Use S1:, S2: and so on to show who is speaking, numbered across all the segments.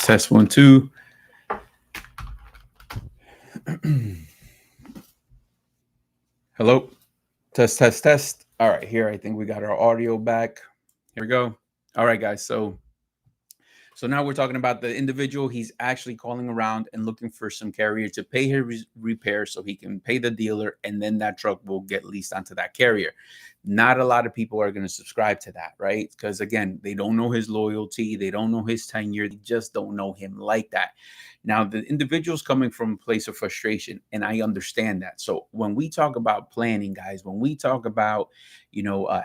S1: Test 1 2. Hello. Test. All right, here I think we got our audio back. Here we go. All right, guys. So now we're talking about the individual. He's actually calling around and looking for some carrier to pay his repair so he can pay the dealer, and then that truck will get leased onto that carrier. Not a lot of people are going to subscribe to that, right? Because again, they don't know his loyalty, they don't know his tenure, they just don't know him like that. Now, the individual's coming from a place of frustration, and I understand that. So when we talk about planning, guys, when we talk about,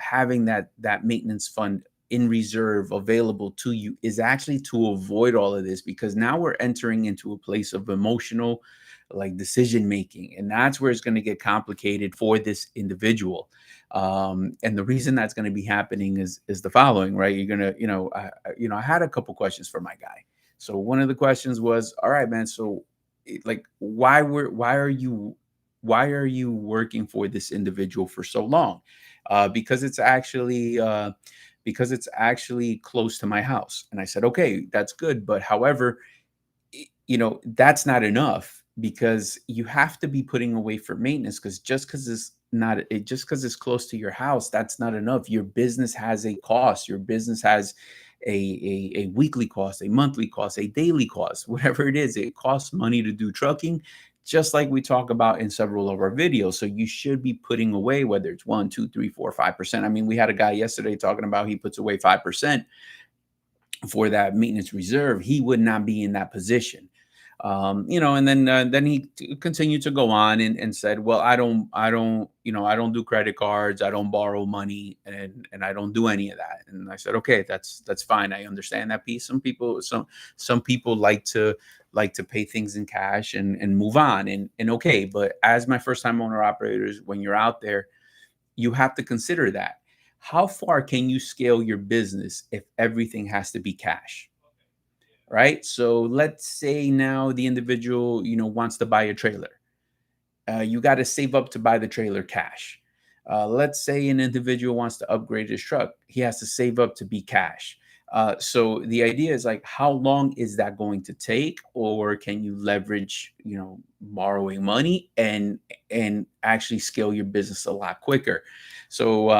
S1: having that maintenance fund in reserve available to you, is actually to avoid all of this, because now we're entering into a place of emotional like decision making, and that's where it's going to get complicated for this individual. And the reason that's going to be happening is the following, right? You're gonna, I had a couple questions for my guy. So one of the questions was, all right, man, so like why are you working for this individual for so long? Because it's actually close to my house. And I said, okay, that's good. But however, that's not enough, because you have to be putting away for maintenance, because just because it's close to your house, that's not enough. Your business has a cost. Your business has a weekly cost, a monthly cost, a daily cost, whatever it is. It costs money to do trucking, just like we talk about in several of our videos. So you should be putting away, whether it's 1, 2, 3, 4, 5%. I mean, we had a guy yesterday talking about he puts away 5% for that maintenance reserve. He would not be in that position. And then he continued to go on and said, well, I don't do credit cards, I don't borrow money, and I don't do any of that. And I said, okay, that's fine. I understand that piece. Some people like to pay things in cash and move on, and okay. But as my first time owner operators, when you're out there, you have to consider that. How far can you scale your business if everything has to be cash? Right? So let's say now the individual, wants to buy a trailer. You got to save up to buy the trailer cash. Let's say an individual wants to upgrade his truck. He has to save up to be cash. So the idea is like, how long is that going to take? Or can you leverage, borrowing money and actually scale your business a lot quicker? So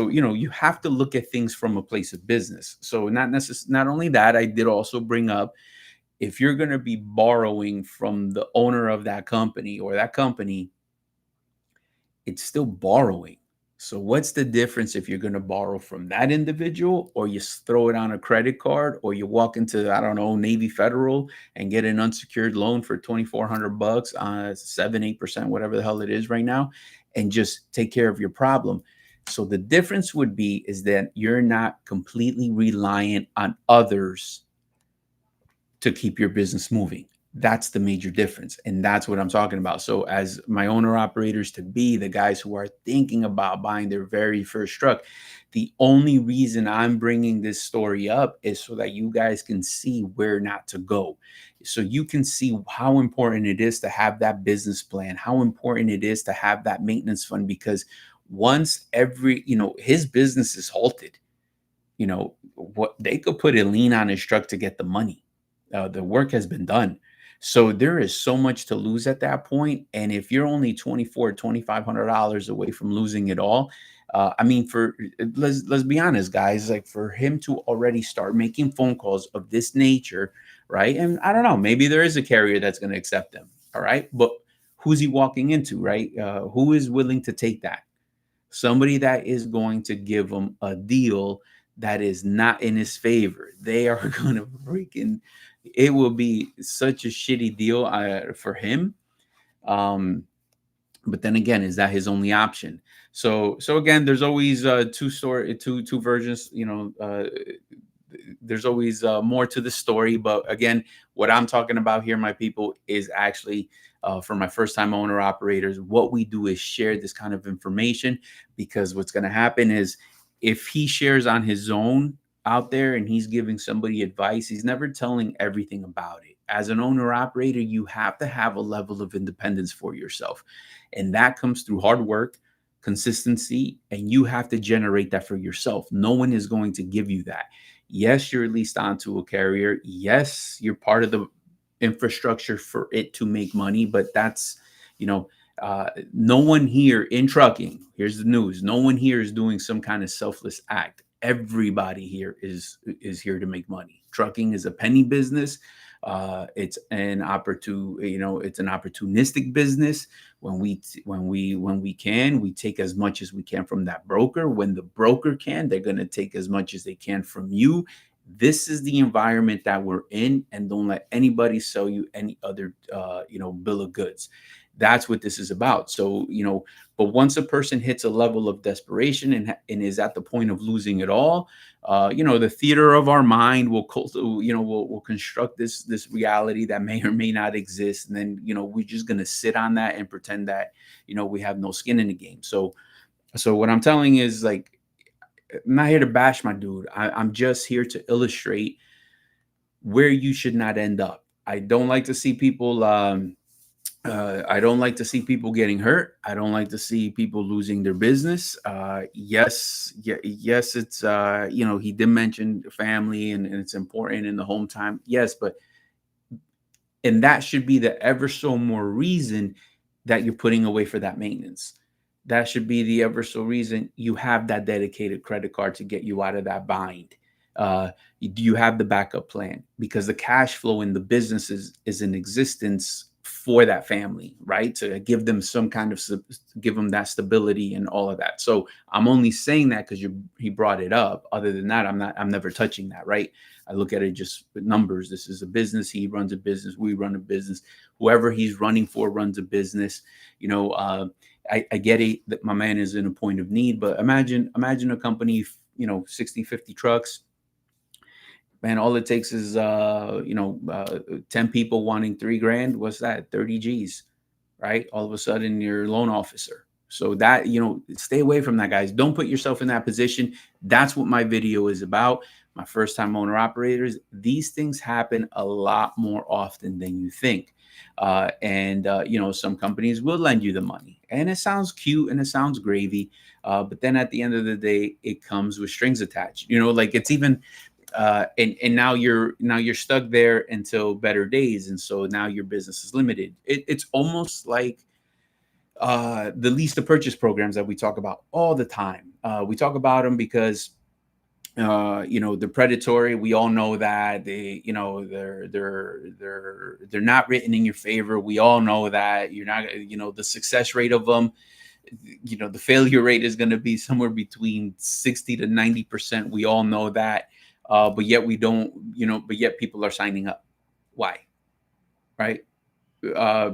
S1: you have to look at things from a place of business. So not only that, I did also bring up, if you're going to be borrowing from the owner of that company or that company, it's still borrowing. So what's the difference if you're going to borrow from that individual, or you throw it on a credit card, or you walk into, I don't know, Navy Federal and get an unsecured loan for $2,400 on 7-8%, whatever the hell it is right now, and just take care of your problem. So the difference would be is that you're not completely reliant on others to keep your business moving. That's the major difference. And that's what I'm talking about. So as my owner operators to be, the guys who are thinking about buying their very first truck, the only reason I'm bringing this story up is so that you guys can see where not to go. So you can see how important it is to have that business plan, how important it is to have that maintenance fund, because once his business is halted, what they could put a lien on his truck to get the money. The work has been done. So there is so much to lose at that point. And if you're only $2,500 away from losing it all, let's be honest, guys, like for him to already start making phone calls of this nature, right? And I don't know, maybe there is a carrier that's going to accept them. All right. But who's he walking into, right? Who is willing to take that? Somebody that is going to give him a deal that is not in his favor. They are going to it will be such a shitty deal for him. But then again, is that his only option? So again, there's always two versions, there's always more to the story. But again, what I'm talking about here, my people, is actually for my first time owner operators. What we do is share this kind of information, because what's going to happen is, if he shares on his own out there and he's giving somebody advice, he's never telling everything about it. As an owner operator, you have to have a level of independence for yourself. And that comes through hard work, consistency, and you have to generate that for yourself. No one is going to give you that. Yes, you're leased onto a carrier. Yes, you're part of the infrastructure for it to make money, but that's, you know, no one here in trucking, here's the news, no one here is doing some kind of selfless act. Everybody here is here to make money. Trucking is a penny business. It's an it's an opportunistic business. When we can, we take as much as we can from that broker. When the broker can, they're going to take as much as they can from you. This is the environment that we're in, and don't let anybody sell you any other bill of goods. That's what this is about. So, but once a person hits a level of desperation and is at the point of losing it all, the theater of our mind will construct this reality that may or may not exist, and then we're just gonna sit on that and pretend that we have no skin in the game. So what I'm telling is, like, I'm not here to bash my dude. I'm just here to illustrate where you should not end up. I don't like to see people. I don't like to see people getting hurt. I don't like to see people losing their business. Yes, yes, it's he did mention family, and it's important in the home time. Yes, but and that should be the ever so more reason that you're putting away for that maintenance. That should be the ever so reason you have that dedicated credit card to get you out of that bind. You have the backup plan because the cash flow in the business is in existence for that family, right? To give them some kind of give them that stability and all of that. So I'm only saying that because he brought it up. Other than that, I'm never touching that, right? I look at it just with numbers. This is a business. He runs a business. We run a business. Whoever he's running for runs a business. I get it that my man is in a point of need, but imagine a company, 60, 50 trucks. Man, all it takes is 10 people wanting 3 grand. What's that? 30 G's, right? All of a sudden you're a loan officer. So that, stay away from that, guys. Don't put yourself in that position. That's what my video is about. My first time owner operators, these things happen a lot more often than you think. Some companies will lend you the money, and it sounds cute and it sounds gravy. But then at the end of the day, it comes with strings attached. Like it's even and now you're stuck there until better days, and so now your business is limited. It's almost like the lease to purchase programs that we talk about all the time. We talk about them because they're predatory. We all know that they're not written in your favor. We all know that you're not, the success rate of them, the failure rate is going to be somewhere between 60 to 90%. We all know that. But yet we don't, but yet people are signing up. Why? Right?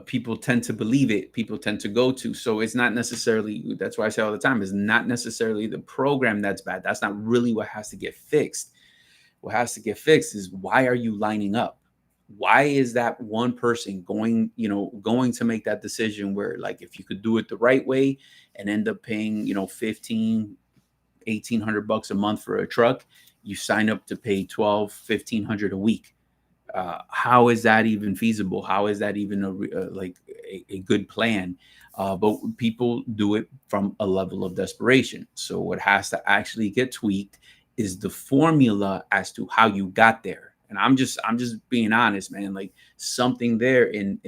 S1: People tend to believe it. People tend to go to. So it's not necessarily, that's why I say all the time, it's not necessarily the program that's bad. That's not really what has to get fixed. What has to get fixed is, why are you lining up? Why is that one person going to make that decision where, like, if you could do it the right way and end up paying, 1,800 bucks a month for a truck, you sign up to pay 1,500 a week. How is that even feasible? How is that even a good plan? But people do it from a level of desperation. So what has to actually get tweaked is the formula as to how you got there. And I'm just being honest, man. Like, something there in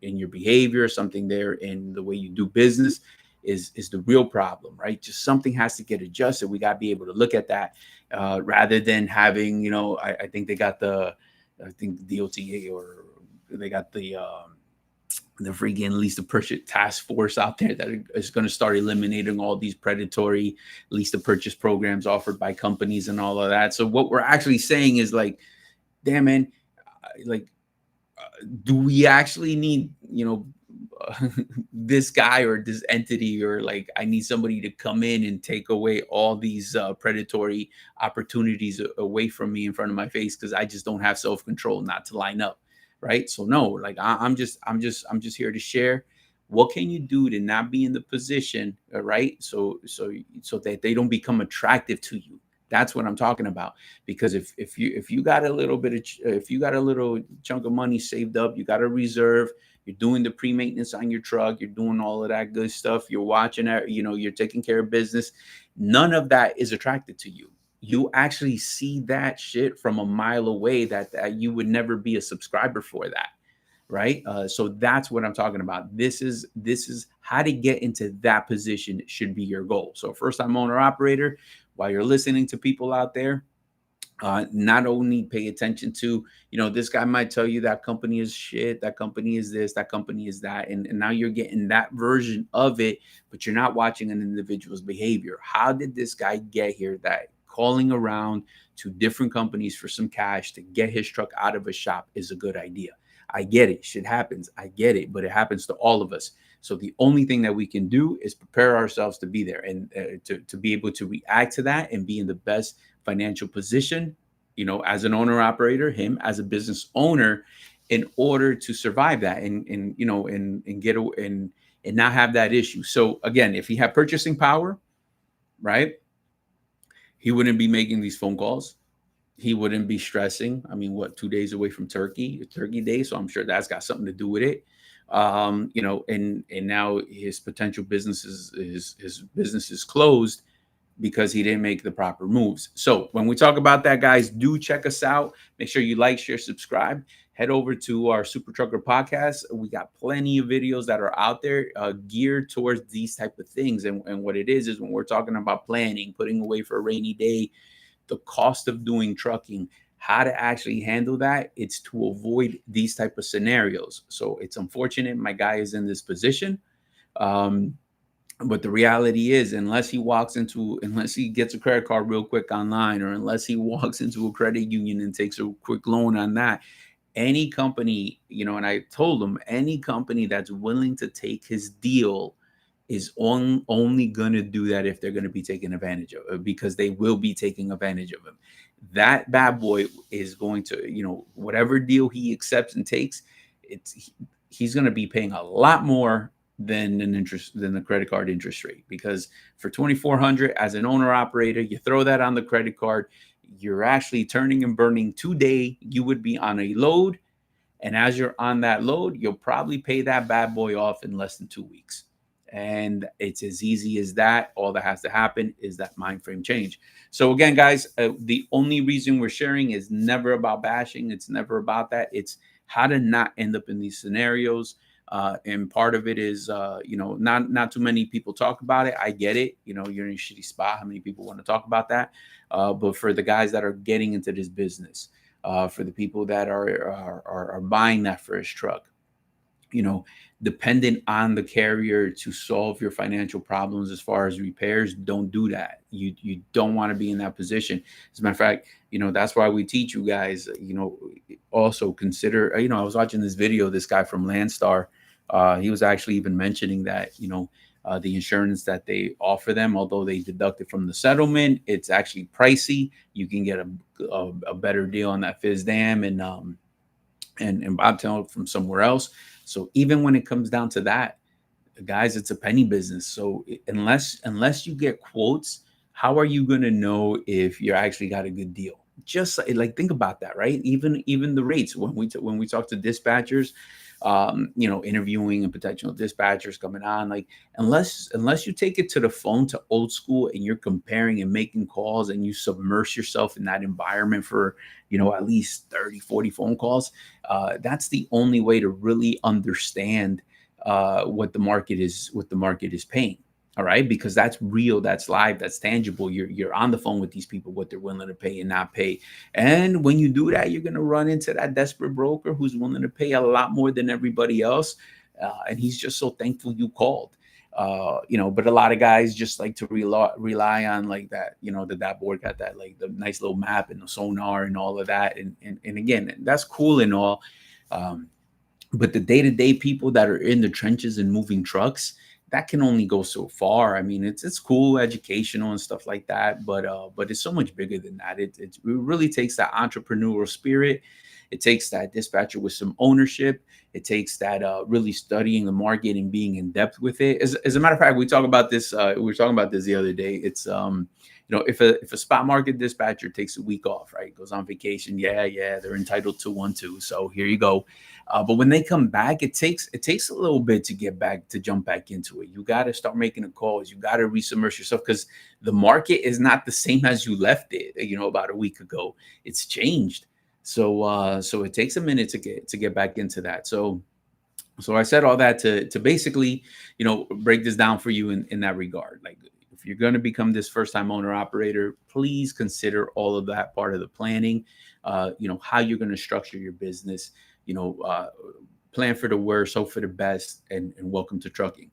S1: your behavior, something there in the way you do business is the real problem, right? Just something has to get adjusted. We got to be able to look at that rather than having, I think they got the DOTA, or they got the freaking lease to purchase task force out there that is going to start eliminating all these predatory lease to purchase programs offered by companies and all of that. So what we're actually saying is, like, damn, man, like, do we actually need, this guy or this entity, or, like, I need somebody to come in and take away all these predatory opportunities away from me in front of my face because I just don't have self-control not to line up, right? So no, like, I'm just here to share. What can you do to not be in the position, right? So that they don't become attractive to you. That's what I'm talking about. Because if you got a little bit of if you got a little chunk of money saved up, you got a reserve, you're doing the pre-maintenance on your truck, you're doing all of that good stuff, you're watching it, you're taking care of business. None of that is attracted to you. you actually see that shit from a mile away, that you would never be a subscriber for that, right? So that's what I'm talking about. This is how to get into that position should be your goal. So first time owner operator, while you're listening to people out there, not only pay attention to, this guy might tell you that company is shit, that company is this, that company is that, and now you're getting that version of it, but you're not watching an individual's behavior. How did this guy get here? That calling around to different companies for some cash to get his truck out of a shop is a good idea. I get it, shit happens, I get it, but it happens to all of us. So the only thing that we can do is prepare ourselves to be there, and to be able to react to that and be in the best financial position, as an owner operator, him as a business owner, in order to survive that, and get and not have that issue. So again, if he had purchasing power, right, he wouldn't be making these phone calls. He wouldn't be stressing. I mean, what, 2 days away from Turkey Day, so I'm sure that's got something to do with it. And now his potential business his business is closed because he didn't make the proper moves. So when we talk about that, guys, do check us out. Make sure you like, share, subscribe. Head over to our Super Trucker podcast. We got plenty of videos that are out there geared towards these type of things. And what it is when we're talking about planning, putting away for a rainy day, the cost of doing trucking, how to actually handle that, it's to avoid these type of scenarios. So it's unfortunate my guy is in this position. But the reality is, unless he gets a credit card real quick online, or unless he walks into a credit union and takes a quick loan on that, any company, and I told him, any company that's willing to take his deal is only going to do that if they're going to be taking advantage of it, because they will be taking advantage of him. That bad boy is going to, whatever deal he accepts and takes, he's going to be paying a lot more than the credit card interest rate, because for 2,400 as an owner operator, you throw that on the credit card, you're actually turning and burning today. You would be on a load, and as you're on that load, you'll probably pay that bad boy off in less than 2 weeks. And it's as easy as that. All that has to happen is that mind frame change. So again, guys, the only reason we're sharing is never about bashing. It's never about that. It's how to not end up in these scenarios. And part of it is, not too many people talk about it. I get it. You're in a shitty spot. How many people want to talk about that? But for the guys that are getting into this business, for the people that are buying that first truck, dependent on the carrier to solve your financial problems as far as repairs, don't do that. You don't want to be in that position. As a matter of fact, that's why we teach you guys, also consider, I was watching this video, this guy from Landstar, he was actually even mentioning that, the insurance that they offer them, although they deduct it from the settlement, it's actually pricey. You can get a better deal on that FISDAM and bobtail from somewhere else. So even when it comes down to that, guys, it's a penny business. So unless you get quotes, how are you going to know if you actually got a good deal? Just like think about that, right? Even the rates when we talk to dispatchers, interviewing and potential dispatchers coming on, like unless you take it to the phone to old school and you're comparing and making calls and you submerge yourself in that environment for at least 30, 40 phone calls, that's the only way to really understand what the market is paying. All right, because that's real, that's live, that's tangible. You're on the phone with these people, what they're willing to pay and not pay. And when you do that, you're going to run into that desperate broker who's willing to pay a lot more than everybody else, and he's just so thankful you called. But a lot of guys just like to rely on like that, that board got that like the nice little map and the sonar and all of that, and again, that's cool and all, but the day-to-day people that are in the trenches and moving trucks, that can only go so far. I mean, it's cool, educational and stuff like that, but it's so much bigger than that. It really takes that entrepreneurial spirit. It takes that dispatcher with some ownership. It takes that really studying the market and being in depth with it. As a matter of fact, we talk about this. We were talking about this the other day. It's if a spot market dispatcher takes a week off, right, goes on vacation, yeah, they're entitled to one too. So here you go. But when they come back, it takes a little bit to get back to jump back into it. You got to start making the calls. You got to resubmerge yourself because the market is not the same as you left it. About a week ago, it's changed. So it takes a minute to get back into that. So I said all that to basically, break this down for you in that regard. Like, if you're going to become this first time owner operator, please consider all of that part of the planning. How you're going to structure your business. You know, uh, Plan for the worst, hope for the best, and welcome to trucking.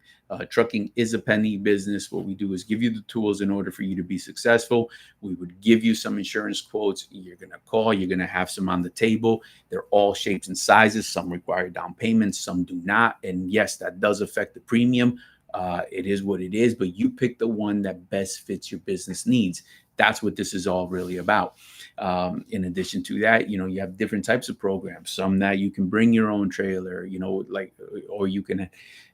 S1: Trucking is a penny business. What we do is give you the tools in order for you to be successful. We would give you some insurance quotes. You're going to call, you're going to have some on the table. They're all shapes and sizes. Some require down payments, some do not. And yes, that does affect the premium. It is what it is, but you pick the one that best fits your business needs. That's what this is all really about. In addition to that, you have different types of programs. Some that you can bring your own trailer, or you can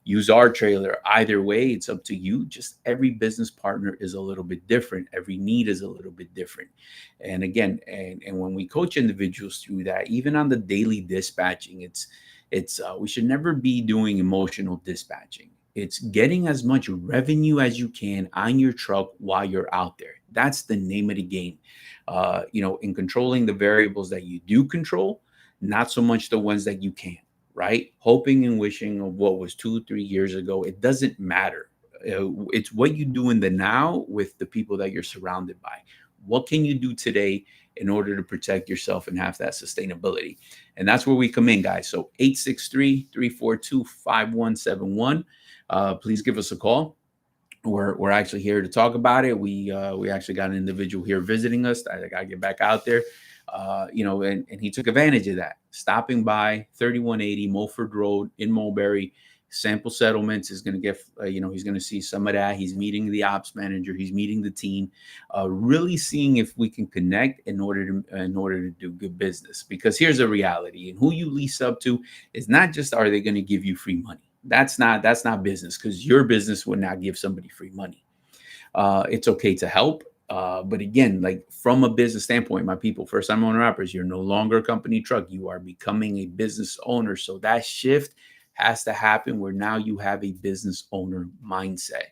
S1: use our trailer. Either way, it's up to you. Just every business partner is a little bit different. Every need is a little bit different. And again, and when we coach individuals through that, even on the daily dispatching, it's we should never be doing emotional dispatching. It's getting as much revenue as you can on your truck while you're out there. That's the name of the game. In controlling the variables that you do control, not so much the ones that you can't, right? Hoping and wishing of what was 2, 3 years ago, it doesn't matter. It's what you do in the now with the people that you're surrounded by. What can you do today in order to protect yourself and have that sustainability? And that's where we come in, guys. So 863-342-5171. Please give us a call. We're actually here to talk about it. We actually got an individual here visiting us. I got to get back out there, and he took advantage of that, stopping by 3180 Mulford Road in Mulberry. Sample settlements is going to get, he's going to see some of that. He's meeting the ops manager. He's meeting the team, really seeing if we can connect in order to do good business. Because here's a reality, and who you lease up to is not just, are they going to give you free money? That's not business, because your business would not give somebody free money. It's okay to help. But again, like from a business standpoint, my people, first time owner operators, you're no longer a company truck. You are becoming a business owner. So that shift has to happen where now you have a business owner mindset.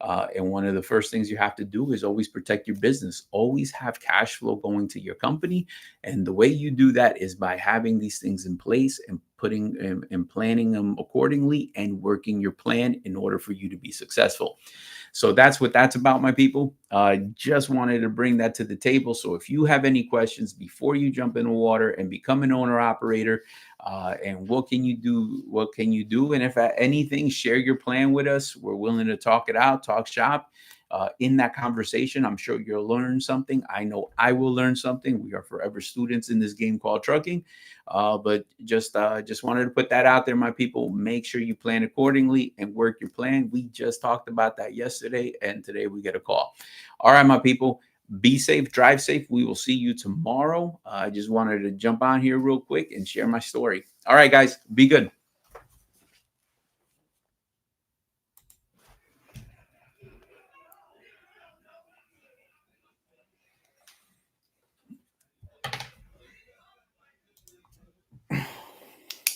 S1: And one of the first things you have to do is always protect your business, always have cash flow going to your company. And the way you do that is by having these things in place and putting and planning them accordingly and working your plan in order for you to be successful. So that's what that's about, my people. Just wanted to bring that to the table. So if you have any questions before you jump in the water and become an owner operator, and what can you do? What can you do? And if anything, share your plan with us. We're willing to talk it out, talk shop. In that conversation, I'm sure you'll learn something. I know I will learn something. We are forever students in this game called trucking. But just wanted to put that out there, my people. Make sure you plan accordingly and work your plan. We just talked about that yesterday, and today we get a call. All right, my people. Be safe, drive safe. We will see you tomorrow. I just wanted to jump on here real quick and share my story. All right, guys, be good.